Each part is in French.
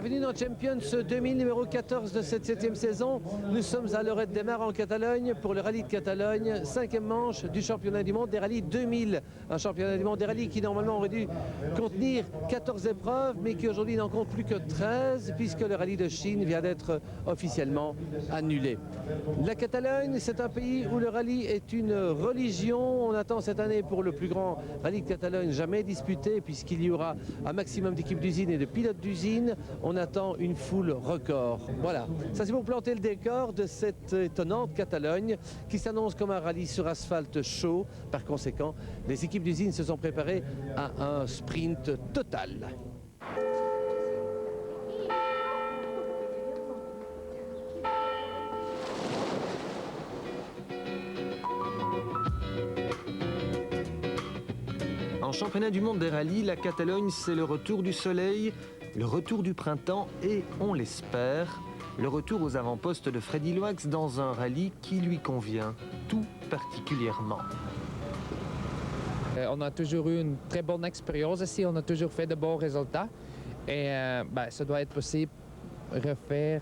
Bienvenue dans Champions 2000, numéro 14 de cette 7e saison. Nous sommes à Lloret de Mar en Catalogne pour le rallye de Catalogne, 5e manche du championnat du monde des rallyes 2000. Un championnat du monde des rallyes qui normalement aurait dû contenir 14 épreuves, mais qui aujourd'hui n'en compte plus que 13, puisque le rallye de Chine vient d'être officiellement annulé. La Catalogne, c'est un pays où le rallye est une religion. On attend cette année pour le plus grand rallye de Catalogne jamais disputé, puisqu'il y aura un maximum d'équipes d'usine et de pilotes d'usine. On attend une foule record. Voilà, ça c'est pour planter le décor de cette étonnante Catalogne qui s'annonce comme un rallye sur asphalte chaud. Par conséquent, les équipes d'usine se sont préparées à un sprint total. En championnat du monde des rallyes, la Catalogne, c'est le retour du soleil, le retour du printemps et, on l'espère, le retour aux avant-postes de Freddy Loax dans un rallye qui lui convient tout particulièrement. On a toujours eu une très bonne expérience ici, on a toujours fait de bons résultats et ça doit être possible de refaire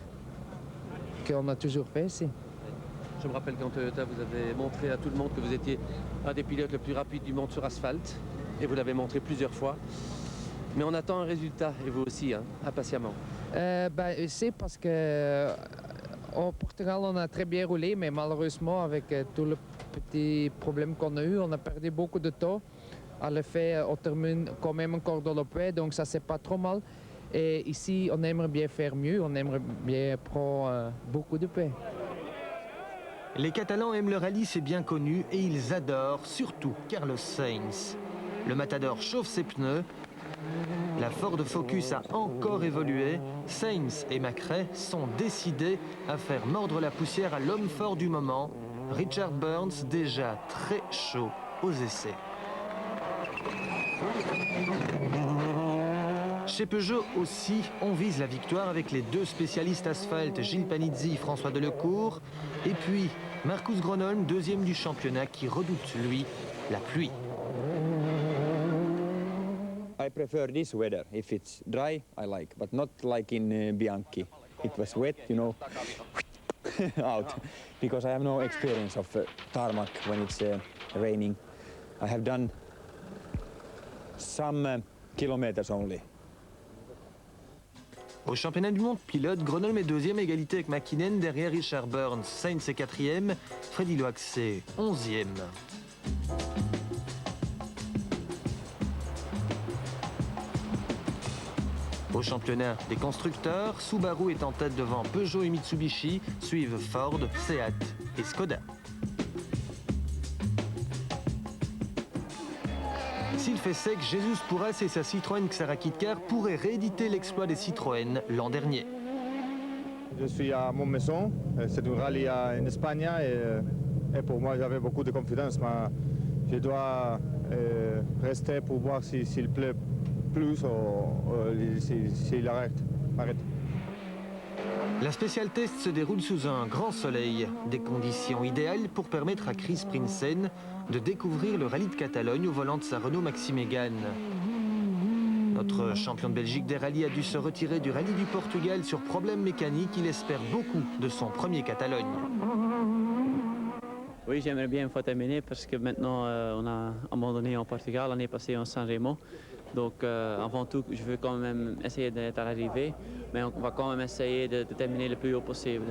ce qu'on a toujours fait ici. Je me rappelle quand Toyota vous avez montré à tout le monde que vous étiez un des pilotes le plus rapide du monde sur asphalte et vous l'avez montré plusieurs fois. Mais on attend un résultat, et vous aussi, hein, impatiemment. C'est parce que au Portugal, on a très bien roulé, mais malheureusement, avec tous les petits problèmes qu'on a eu, on a perdu beaucoup de temps. À le fait, on termine quand même encore dans le paix, donc ça, c'est pas trop mal. Et ici, on aimerait bien faire mieux, on aimerait bien prendre beaucoup de paix. Les Catalans aiment le rallye, c'est bien connu, et ils adorent surtout Carlos Sainz. Le Matador chauffe ses pneus. La Ford Focus a encore évolué. Sainz et McRae sont décidés à faire mordre la poussière à l'homme fort du moment, Richard Burns, déjà très chaud aux essais. Chez Peugeot aussi, on vise la victoire avec les deux spécialistes asphalte, Gilles Panizzi, François Delecourt, et puis Marcus Gronholm, deuxième du championnat, qui redoute, lui, la pluie. I prefer this weather. If it's dry, I like, but not like in Bianchi. It was wet, you know, out. Because I have no experience of tarmac when it's raining. I have done some kilometers only. Au championnat du monde pilote, Gronholm est deuxième, égalité avec Mäkinen, derrière Richard Burns. Sainz est quatrième, Freddy Loax est 11e. Au championnat des constructeurs, Subaru est en tête devant Peugeot et Mitsubishi, suivent Ford, Seat et Skoda. S'il fait sec, Jesus Pourras et sa Citroën Xara Kitcar pourraient rééditer l'exploit des Citroën l'an dernier. Je suis à Montmaison, c'est un rallye en Espagne et pour moi j'avais beaucoup de confiance, mais je dois rester pour voir s'il pleut plus ou s'il arrête. La Special Test se déroule sous un grand soleil, des conditions idéales pour permettre à Chris Prinsen de découvrir le rallye de Catalogne au volant de sa Renault Maxi Mégane. Notre champion de Belgique des rallyes a dû se retirer du rallye du Portugal sur problème mécanique. Il espère beaucoup de son premier Catalogne. Oui, j'aimerais bien une fois terminer parce que maintenant on a abandonné en Portugal, l'année passée en San-Remo. Donc avant tout, je veux quand même essayer d'être à l'arrivée, mais on va quand même essayer de terminer le plus haut possible.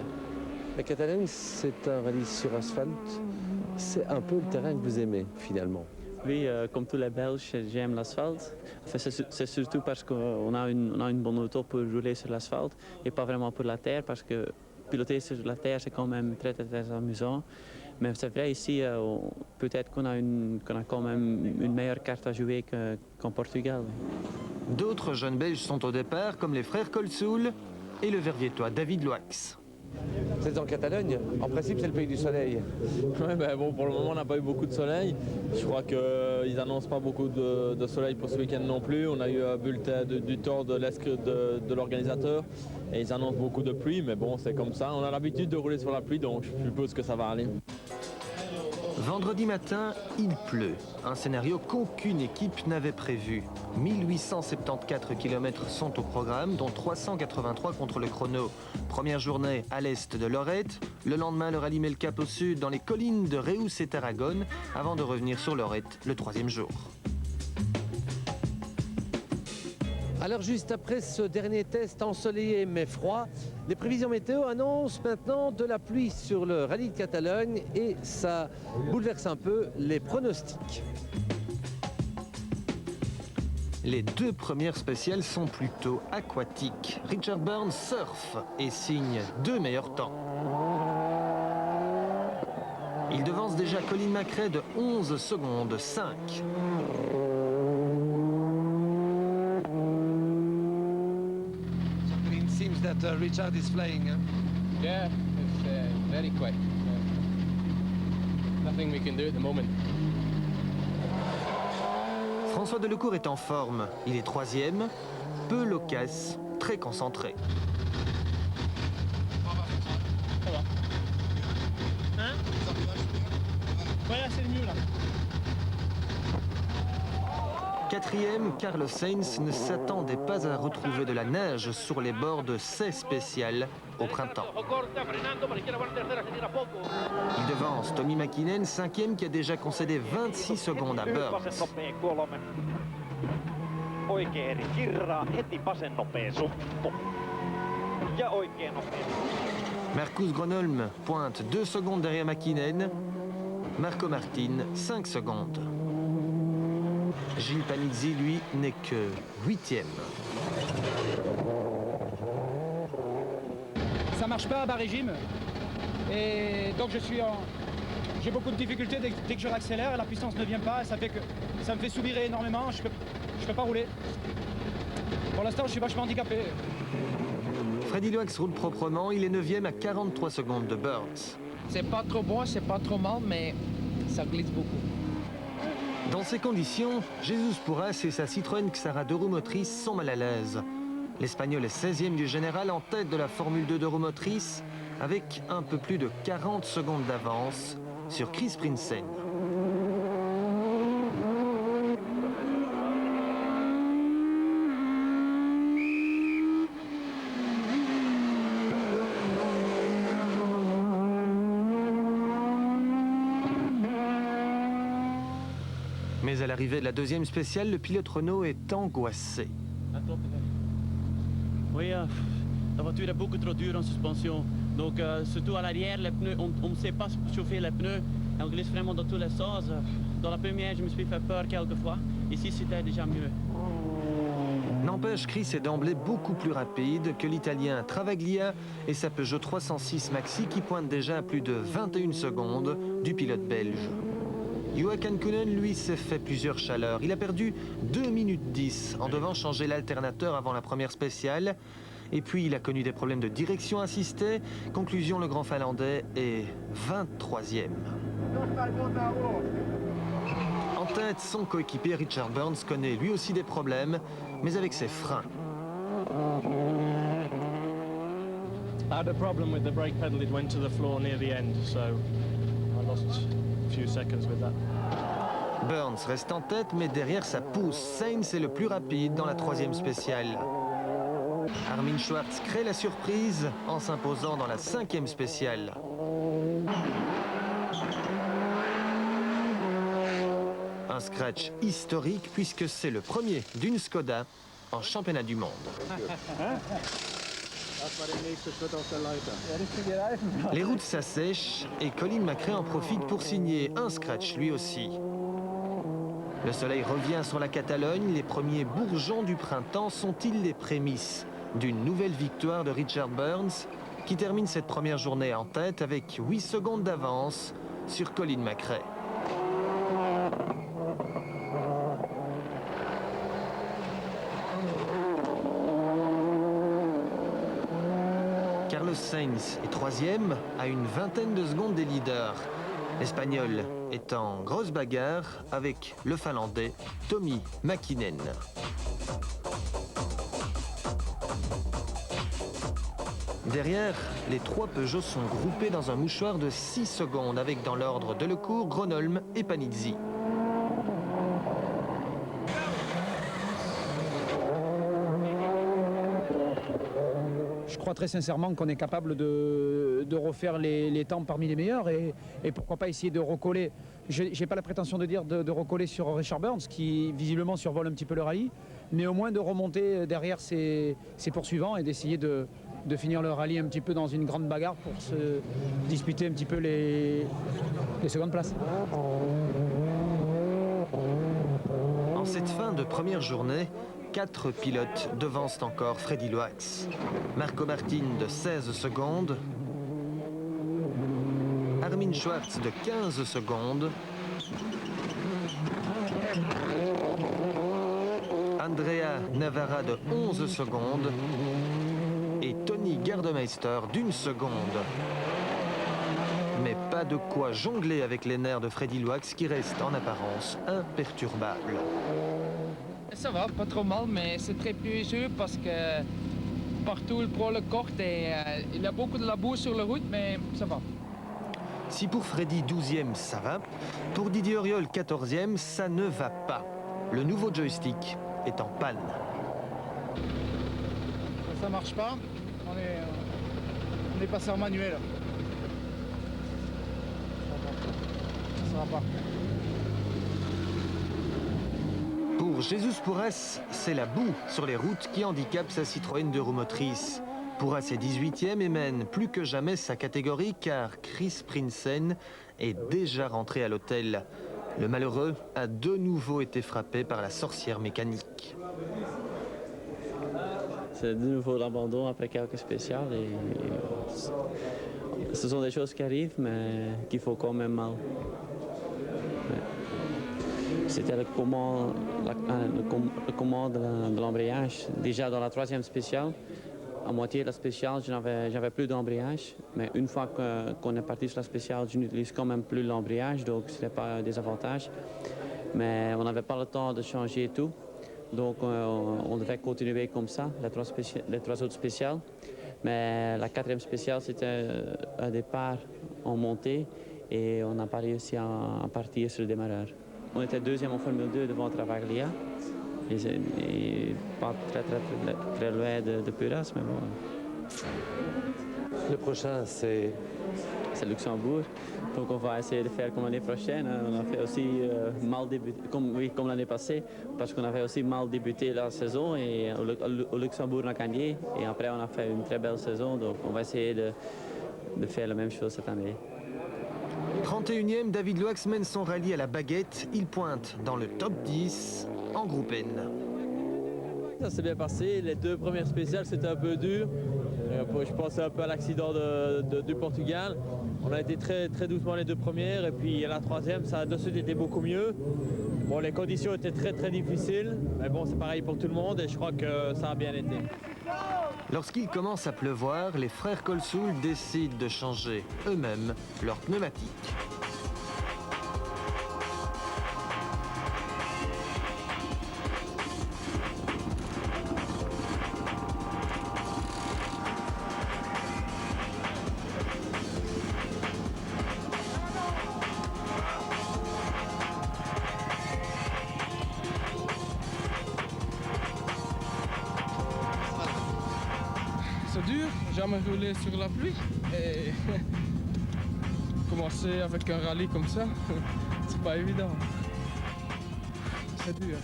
La Catalogne, c'est un rallye sur asphalte. C'est un peu le terrain que vous aimez, finalement. Oui, comme tous les Belges, j'aime l'asphalte. Enfin, c'est surtout parce qu'on a une bonne auto pour rouler sur l'asphalte et pas vraiment pour la terre, parce que piloter sur la terre, c'est quand même très amusant. Mais c'est vrai, ici, peut-être qu'on a quand même une meilleure carte à jouer qu'en Portugal. D'autres jeunes Belges sont au départ, comme les frères Colsoul et le Verviétois David Loax. Vous êtes en Catalogne, en principe c'est le pays du soleil. Ouais, bon, pour le moment on n'a pas eu beaucoup de soleil. Je crois qu'ils n'annoncent pas beaucoup de soleil pour ce week-end non plus. On a eu un bulletin du temps de l'organisateur et ils annoncent beaucoup de pluie, mais bon c'est comme ça. On a l'habitude de rouler sur la pluie, donc je suppose que ça va aller. Vendredi matin, il pleut. Un scénario qu'aucune équipe n'avait prévu. 1874 km sont au programme, dont 383 contre le chrono. Première journée à l'est de Lorette. Le lendemain, le rallye met le cap au sud dans les collines de Reus et Tarragone, avant de revenir sur Lorette le troisième jour. Alors juste après ce dernier test ensoleillé mais froid, les prévisions météo annoncent maintenant de la pluie sur le rallye de Catalogne et ça bouleverse un peu les pronostics. Les deux premières spéciales sont plutôt aquatiques. Richard Burns surfe et signe 2 meilleurs temps. Il devance déjà Colin McRae de 11 secondes 5. It seems that Richard is flying. Yeah, it's very quick. Nothing we can do at the moment. François Delecourt est en forme. Il est troisième, peu loquace, très concentré. Quatrième, Carlos Sainz ne s'attendait pas à retrouver de la neige sur les bords de ces spéciales au printemps. Il devance Tommy Mäkinen, cinquième, qui a déjà concédé 26 secondes à Burns. Marcus Gronholm pointe 2 secondes derrière Mäkinen. Marco Martin, 5 secondes. Gilles Panizzi, lui, n'est que 8e. Ça marche pas à bas régime. Et donc j'ai beaucoup de difficultés dès que je l'accélère, la puissance ne vient pas, et ça me fait soupirer énormément, je peux pas rouler. Pour l'instant, je suis vachement handicapé. Freddy Loax roule proprement, il est 9e à 43 secondes de Burns. C'est pas trop bon, c'est pas trop mal, mais ça glisse beaucoup. Dans ces conditions, Jesus Pourras et sa Citroën Xara 2 roues motrices sont mal à l'aise. L'Espagnol est 16e du général en tête de la Formule 2 roues motrices, avec un peu plus de 40 secondes d'avance sur Chris Prinsen. Mais à l'arrivée de la deuxième spéciale, le pilote Renault est angoissé. Oui, la voiture est beaucoup trop dure en suspension. Donc, surtout à l'arrière, les pneus, on ne sait pas chauffer les pneus. Et on glisse vraiment dans tous les sens. Dans la première, je me suis fait peur quelques fois. Ici, c'était déjà mieux. N'empêche, Chris est d'emblée beaucoup plus rapide que l'Italien Travaglia et sa Peugeot 306 Maxi qui pointe déjà à plus de 21 secondes du pilote belge. Joachim Koenen, lui, s'est fait plusieurs chaleurs. Il a perdu 2 minutes 10 en devant changer l'alternateur avant la première spéciale. Et puis, il a connu des problèmes de direction assistée. Conclusion, le Grand Finlandais est 23e. En tête, son coéquipier Richard Burns connaît lui aussi des problèmes, mais avec ses freins. I had a problem with the brake pedal, it went to the floor near the end, so I lost a few seconds with that. Burns reste en tête, mais derrière sa pousse. Sainz est le plus rapide dans la troisième spéciale. Armin Schwartz crée la surprise en s'imposant dans la cinquième spéciale. Un scratch historique puisque c'est le premier d'une Skoda en championnat du monde. Les routes s'assèchent et Colin McRae en profite pour signer un scratch lui aussi. Le soleil revient sur la Catalogne. Les premiers bourgeons du printemps sont-ils les prémices d'une nouvelle victoire de Richard Burns qui termine cette première journée en tête avec 8 secondes d'avance sur Colin McRae. Carlos Sainz est troisième à une vingtaine de secondes des leaders. L'Espagnol est en grosse bagarre avec le Finlandais Tommy Mäkinen. Derrière, les 3 Peugeot sont groupés dans un mouchoir de 6 secondes avec dans l'ordre Delecourt, Gronholm et Panizzi. Je crois très sincèrement qu'on est capable de refaire les temps parmi les meilleurs et pourquoi pas essayer de recoller. Je n'ai pas la prétention de dire de recoller sur Richard Burns qui visiblement survole un petit peu le rallye, mais au moins de remonter derrière ses poursuivants et d'essayer de finir le rallye un petit peu dans une grande bagarre pour se disputer un petit peu les secondes places. En cette fin de première journée, 4 pilotes devancent encore Freddy Loax. Marco Martin de 16 secondes, Armin Schwartz de 15 secondes, Andrea Navarra de 11 secondes et Tony Gardemeister d'1 seconde. Mais pas de quoi jongler avec les nerfs de Freddy Loax qui reste en apparence imperturbable. Ça va, pas trop mal, mais c'est très piégeux parce que partout il prend le corte et il y a beaucoup de la boue sur la route, mais ça va. Si pour Freddy 12e, ça va, pour Didier Auriol 14e, ça ne va pas. Le nouveau joystick est en panne. Ça marche pas, on est passé en manuel. Ça va pas. Pour Jesus Pourras, c'est la boue sur les routes qui handicape sa Citroën 2 roues motrices. Pourras est 18e et mène plus que jamais sa catégorie car Chris Prinsen est déjà rentré à l'hôtel. Le malheureux a de nouveau été frappé par la sorcière mécanique. C'est de nouveau l'abandon après quelques spéciales et ce sont des choses qui arrivent mais qu'il faut quand même mal. C'était le commande de l'embrayage. Déjà dans la 3e spéciale, à moitié de la spéciale, j'avais plus d'embrayage. Mais une fois qu'on est parti sur la spéciale, je n'utilise quand même plus l'embrayage, donc ce n'est pas un désavantage. Mais on n'avait pas le temps de changer tout. Donc on devait continuer comme ça, les 3 autres spéciales. Mais la 4e spéciale, c'était un départ en montée et on n'a pas réussi à partir sur le démarreur. On était 2e en Formule 2 devant Travaglia et pas très loin de Puras, mais bon. Le prochain, c'est Luxembourg. Donc on va essayer de faire comme l'année prochaine. On a fait aussi mal débuté, comme l'année passée, parce qu'on avait aussi mal débuté la saison et au Luxembourg on a gagné et après on a fait une très belle saison. Donc on va essayer de faire la même chose cette année. 31e, David Loax mène son rallye à la baguette. Il pointe dans le top 10 en groupe N. Ça s'est bien passé. Les 2 premières spéciales, c'était un peu dur. Je pensais un peu à l'accident du Portugal. On a été très doucement les 2 premières et puis la 3e, ça a de suite été beaucoup mieux. Bon, les conditions étaient très difficiles, mais bon, c'est pareil pour tout le monde et je crois que ça a bien été. Lorsqu'il commence à pleuvoir, les frères Colsoul décident de changer eux-mêmes leurs pneumatiques. C'est dur, jamais roulé sur la pluie et commencer avec un rallye comme ça, c'est pas évident. C'est dur.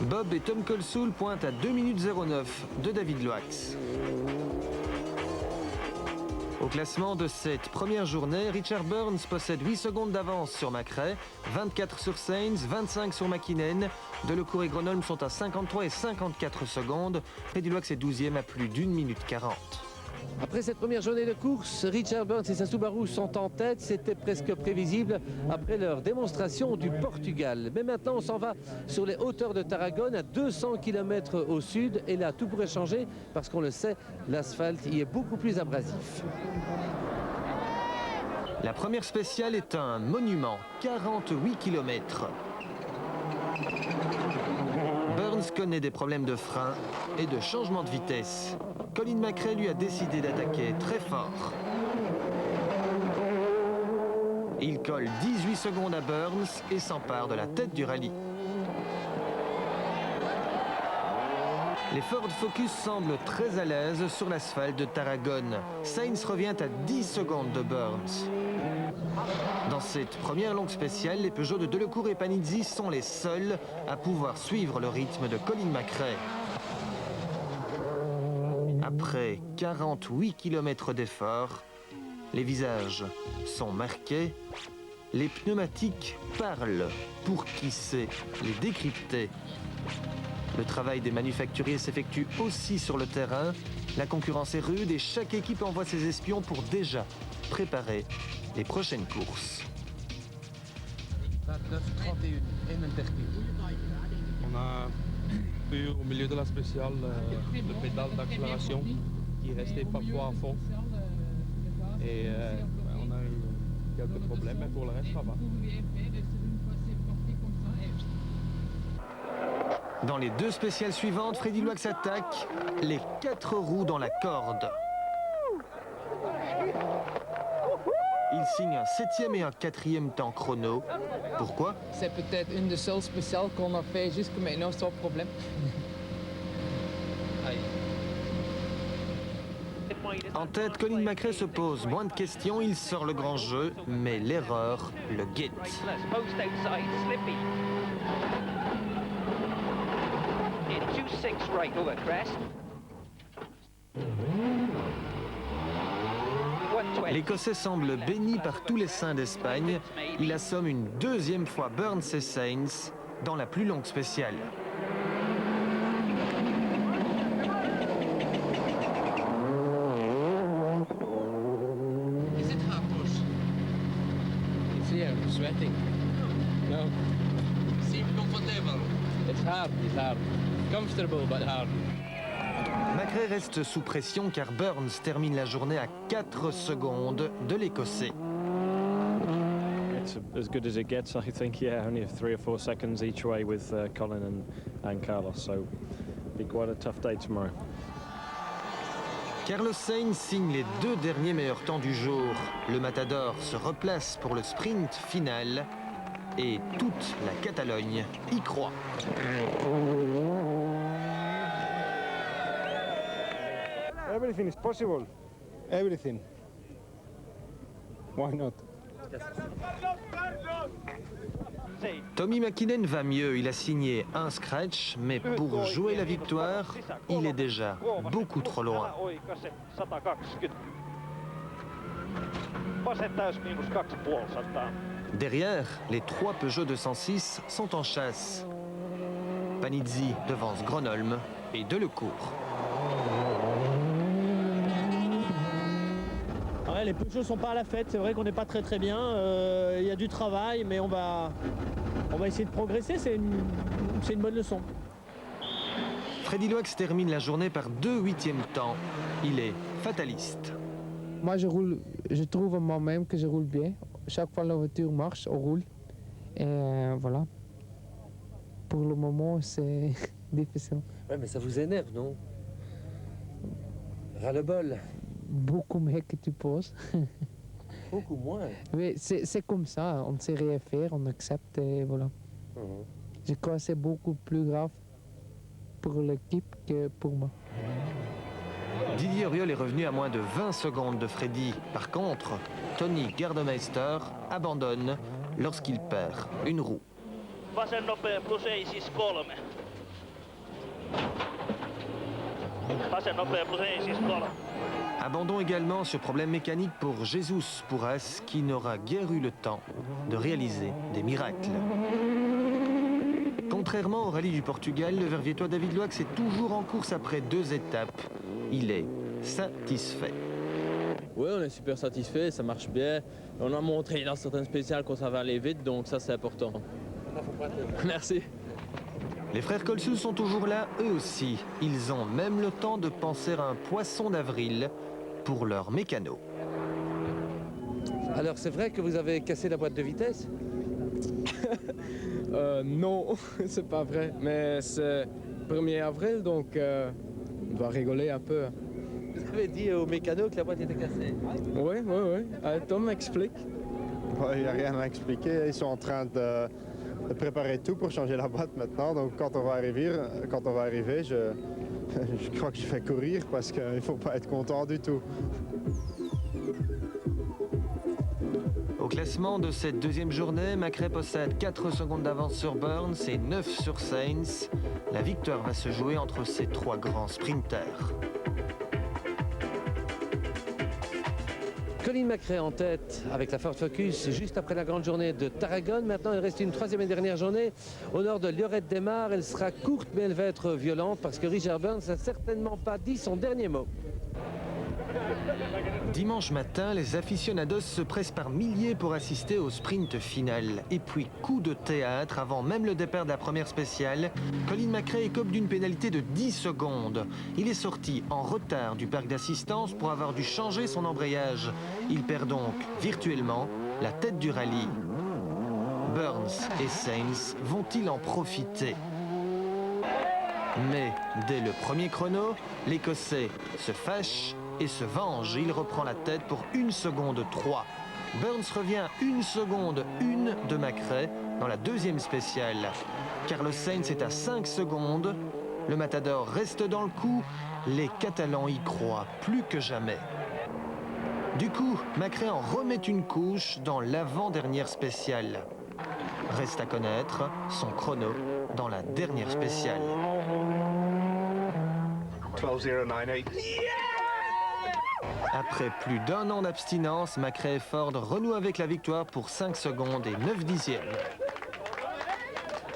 Bob et Tom Colsoul pointent à 2 minutes 09 de David Loax. Au classement de cette première journée, Richard Burns possède 8 secondes d'avance sur Macrae, 24 sur Sainz, 25 sur Mäkinen. Delecourt et Gronholm sont à 53 et 54 secondes. Freddy Loax est 12e à plus d'1 minute 40. Après cette première journée de course, Richard Burns et sa Subaru sont en tête. C'était presque prévisible après leur démonstration du Portugal. Mais maintenant, on s'en va sur les hauteurs de Tarragone, à 200 km au sud. Et là, tout pourrait changer parce qu'on le sait, l'asphalte y est beaucoup plus abrasif. La première spéciale est un monument, 48 km. Burns connaît des problèmes de frein et de changement de vitesse. Colin McRae lui a décidé d'attaquer très fort. Il colle 18 secondes à Burns et s'empare de la tête du rallye. Les Ford Focus semblent très à l'aise sur l'asphalte de Tarragone. Sainz revient à 10 secondes de Burns. Dans cette première longue spéciale, les Peugeot de Delecourt et Panizzi sont les seuls à pouvoir suivre le rythme de Colin McRae. Après 48 km d'effort, les visages sont marqués, les pneumatiques parlent pour qui sait les décrypter. Le travail des manufacturiers s'effectue aussi sur le terrain. La concurrence est rude et chaque équipe envoie ses espions pour déjà préparer les prochaines courses. 29, 31, 31. On a eu au milieu de la spéciale le pédale d'accélération qui restait parfois à fond. Et on a eu quelques problèmes, mais pour le reste, ça va. Dans les deux spéciales suivantes, Freddie Loix attaque les 4 roues dans la corde. Il signe un 7e et un 4e temps chrono. Pourquoi? C'est peut-être une des seules spéciales qu'on a fait jusqu'à maintenant sans problème. En tête, Colin McRae se pose moins de questions, il sort le grand jeu, mais l'erreur le guette. L'Écossais semble béni par tous les saints d'Espagne. Il assomme une deuxième fois Burns et Sainz dans la plus longue spéciale. Is it hard push? It's here, I'm sweating. No. Seem comfortable. It's hard. Comfortable but hard. McRae reste sous pression car Burns termine la journée à 4 secondes de l'Écossais. It's as good as it gets, I think. Yeah, only 3 or 4 seconds each way with Colin and Carlos, so be quite a tough day tomorrow. Carlos Sainz signe les 2 derniers meilleurs temps du jour. Le Matador se replace pour le sprint final et toute la Catalogne y croit. Everything is possible. Everything. Why not? Tommy Mäkinen va mieux, il a signé un scratch, mais pour jouer la victoire, il est déjà beaucoup trop loin. Derrière, les 3 Peugeot 206 sont en chasse. Panizzi devance Gronholm et Delecourt. Ouais, les Peugeot sont pas à la fête, c'est vrai qu'on n'est pas très bien. Il y a du travail, mais on va essayer de progresser, c'est une bonne leçon. Freddie Loix termine la journée par 2 8e temps. Il est fataliste. Moi, je trouve moi-même que je roule bien. Chaque fois que la voiture marche, on roule. Et voilà. Pour le moment, c'est difficile. Ouais, mais ça vous énerve, non? Ras-le-bol. Beaucoup moins que tu penses. Beaucoup moins. Oui, c'est comme ça. On ne sait rien faire, on accepte et voilà. Je crois que c'est beaucoup plus grave pour l'équipe que pour moi. Didier Auriol est revenu à moins de 20 secondes de Freddy. Par contre, Tony Gardemeister abandonne lorsqu'il perd une roue. Vasen nopea plus ei siis 3. Vasen nopea plus ei siis 3. Abandon également sur problème mécanique pour Jesus Pourras, qui n'aura guère eu le temps de réaliser des miracles. Contrairement au rallye du Portugal, le Verviétois David Loix est toujours en course après 2 étapes. Il est satisfait. Oui, on est super satisfait, ça marche bien. On a montré dans certaines spéciales qu'on savait aller vite, donc ça c'est important. Merci. Les frères Colsou sont toujours là, eux aussi. Ils ont même le temps de penser à un poisson d'avril pour leur mécano. Alors c'est vrai que vous avez cassé la boîte de vitesse? Non, c'est pas vrai. Mais c'est 1er avril, donc on doit rigoler un peu. Vous avez dit au mécano que la boîte était cassée. Oui. Tom m'explique. Il n'y a rien à expliquer. Ils sont en train de préparer tout pour changer la boîte maintenant. Donc quand on va arriver, je crois que je vais courir parce qu'il ne faut pas être content du tout. Au classement de cette deuxième journée, Macrae possède 4 secondes d'avance sur Burns et 9 sur Sainz. La victoire va se jouer entre ces 3 grands sprinters. Colin Macrae en tête avec la Ford Focus juste après la grande journée de Tarragone. Maintenant, il reste une 3e et dernière journée au nord de Lloret-de-Mar. Elle sera courte, mais elle va être violente parce que Richard Burns n'a certainement pas dit son dernier mot. Dimanche matin, les aficionados se pressent par milliers pour assister au sprint final. Et puis, coup de théâtre, avant même le départ de la première spéciale, Colin Macrae écope d'une pénalité de 10 secondes. Il est sorti en retard du parc d'assistance pour avoir dû changer son embrayage. Il perd donc, virtuellement, la tête du rallye. Burns et Sainz vont-ils en profiter ? Mais, dès le premier chrono, l'Écossais se fâche et se venge. Il reprend la tête pour 1 seconde 3. Burns revient 1 seconde 1 de Macrae dans la 2e spéciale. Carlos Sainz est à 5 secondes. Le Matador reste dans le coup. Les Catalans y croient plus que jamais. Du coup, Macrae en remet une couche dans l'avant-dernière spéciale. Reste à connaître son chrono dans la dernière spéciale. 12.098. Après plus d'1 an d'abstinence, Macrae et Ford renouent avec la victoire pour 5 secondes et 9 dixièmes.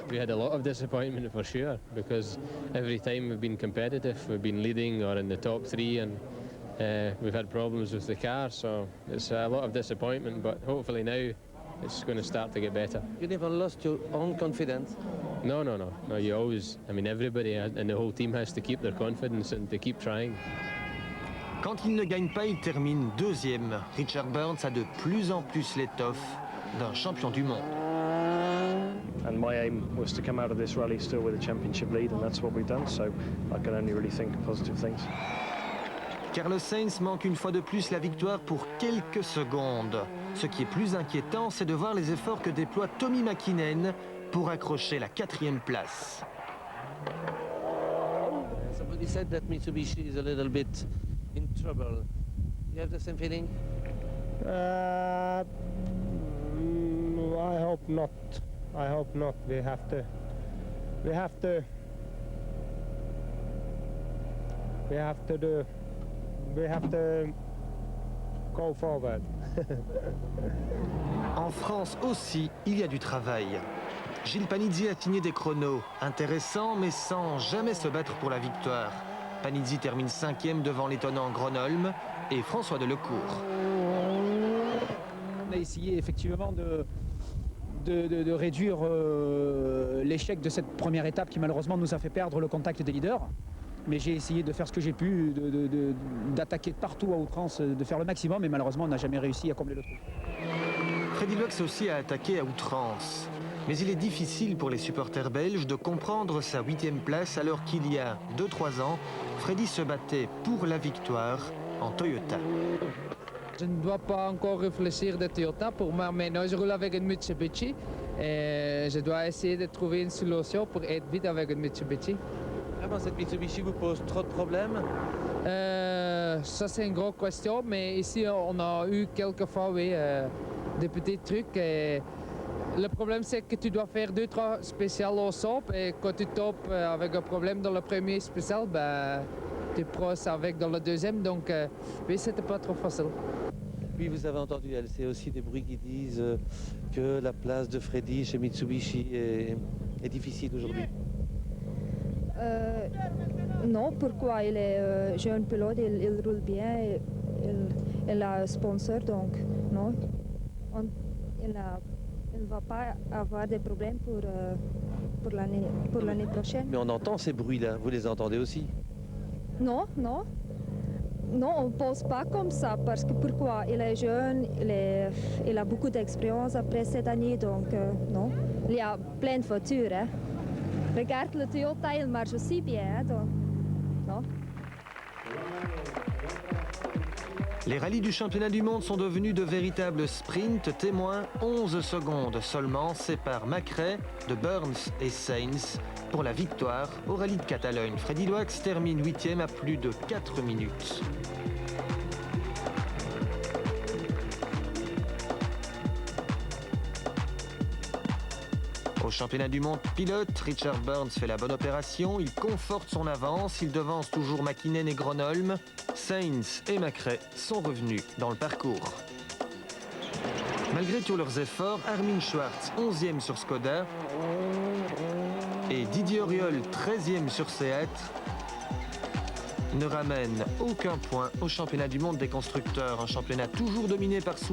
We had a lot of disappointment for sure, because every time we've been competitive, we've been leading or in the top 3, and we've had problems with the car, so it's a lot of disappointment, but hopefully now it's going to start to get better. You never lost your own confidence? No, you always, I mean, everybody and the whole team has to keep their confidence and to keep trying. Quand il ne gagne pas, il termine 2e. Richard Burns a de plus en plus l'étoffe d'un champion du monde. And my aim was to come out of this rally still with a championship lead, and that's what we've done, so I can only really think positive things. Carlos Sainz manque une fois de plus la victoire pour quelques secondes. Ce qui est plus inquiétant, c'est de voir les efforts que déploie Tommi Mäkinen pour accrocher la 4e place. Somebody said that Mitsubishi is a little bit in trouble. You have the same feeling? I hope not. I hope not. We have to go forward. En France aussi, il y a du travail. Gilles Panizzi a signé des chronos intéressants, mais sans jamais se battre pour la victoire. Panizzi termine 5e devant l'étonnant Gronholm et François Delecourt. On a essayé effectivement de réduire l'échec de cette première étape qui malheureusement nous a fait perdre le contact des leaders. Mais j'ai essayé de faire ce que j'ai pu, d'attaquer partout à outrance, de faire le maximum, mais malheureusement on n'a jamais réussi à combler le trou. Freddy Lux aussi a attaqué à outrance. Mais il est difficile pour les supporters belges de comprendre sa 8e place alors qu'il y a 2-3 ans, Freddy se battait pour la victoire en Toyota. Je ne dois pas encore réfléchir de Toyota. Pour moi, maintenant, je roule avec une Mitsubishi. Et je dois essayer de trouver une solution pour être vite avec une Mitsubishi. Vraiment, cette Mitsubishi vous pose trop de problèmes? Ça, c'est une grosse question. Mais ici, on a eu quelques fois, oui, des petits trucs. Et le problème, c'est que tu dois faire 2-3 spéciales au SOP. Et quand tu tombes avec un problème dans le premier spécial, ben, tu prends avec dans le deuxième. Donc, oui, c'était pas trop facile. Puis vous avez entendu, c'est aussi des bruits qui disent que la place de Freddy chez Mitsubishi est difficile aujourd'hui. Non, pourquoi? Il est jeune pilote, il roule bien, il a un sponsor, donc non. Il ne va pas avoir de problèmes pour l'année prochaine. Mais on entend ces bruits-là, vous les entendez aussi? Non, Non, on ne pense pas comme ça parce que pourquoi? Il est jeune, il a beaucoup d'expérience après cette année, donc non. Il y a plein de voitures. Hein. Regarde le Toyota, il marche aussi bien, hein, donc non. Les rallyes du championnat du monde sont devenus de véritables sprints témoins. 11 secondes seulement séparent Macrae de Burns et Sainz pour la victoire au rallye de Catalogne. Freddy Loax termine 8e à plus de 4 minutes. Au championnat du monde pilote, Richard Burns fait la bonne opération. Il conforte son avance. Il devance toujours Mäkinen et Gronholm. Sainz et Macrae sont revenus dans le parcours. Malgré tous leurs efforts, Armin Schwarz, 11e sur Skoda, et Didier Auriol, 13e sur Seat, ne ramènent aucun point au championnat du monde des constructeurs. Un championnat toujours dominé par Soul.